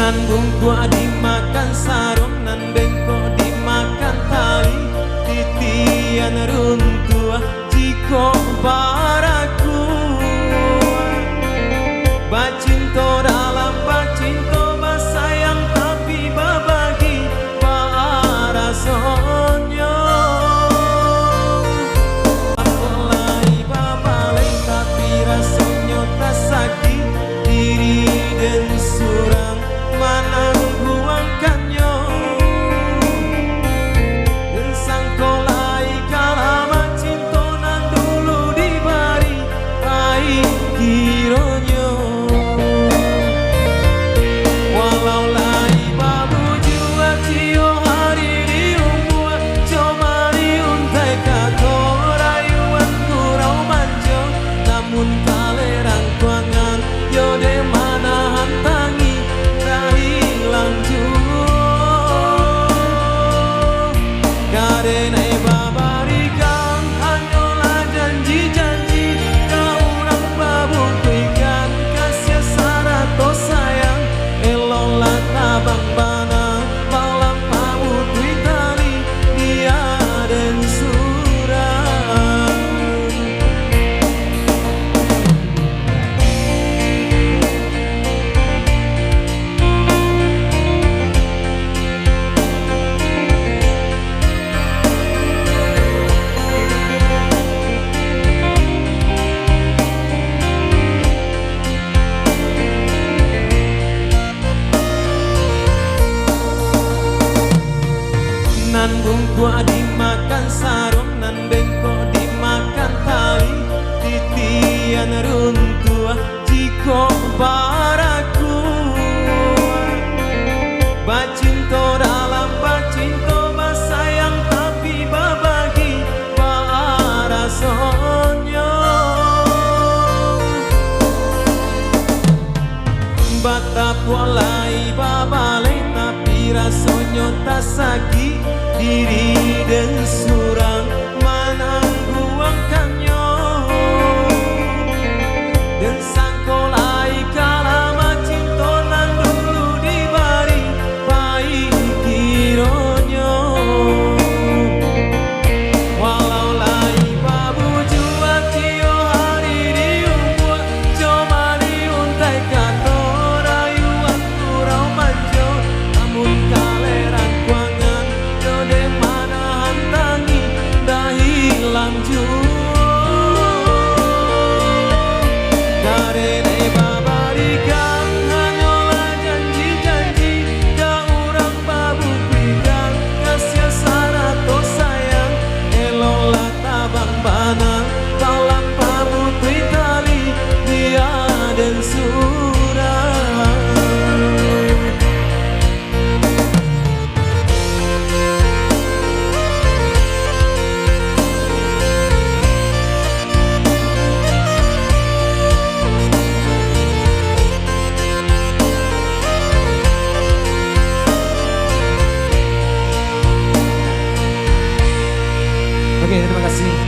Nan bungkuk dimakan sarung, nan bengkok dimakan tali. Titian runtuh jiko baraku. Bacinto dalam bacinto basayang tapi babagi parasonyo. Apalai babalai tapi rasonyo tak sakit diri dan surang manang buangkannya. Dan sangkolai kalama cinta nan dulu dibari baik kironyo. Walau lai babu jua cio hari di umur coba diuntai kato rayuan kurau manjo. Namun kalerang kuangan yode mana hantangi hilang jua. Karena babarikan hanyalah janji-janji kau orang babung kuikan kasih sarato sayang elola tabang bana malam pamu tuitali dia dan surang. Nan bungkuk dimakan sarung, nan bengkok dimakan tali. Titian runtuh jiko baraku. Bacinto dalam bacinto basayang tapi babagi parasonyo. Bata polai babalai tapi rasonyo tak sakit diri dan surang manang buangkannya. Dan sangkolai kalama cinta nan dulu dibari baik kironyo. Walau lai babu jua cio hari di umur coba diuntai kato rayuan kurau manjo. Namun kalerang kuangan yode mana hantangi dah hilang jua. Karena babarikan hanyalah janji-janji kau orang babu kuikan kasih sarato sayang elola tabang bana malam pamu tuitali dia dan surang. Oke, terima kasih.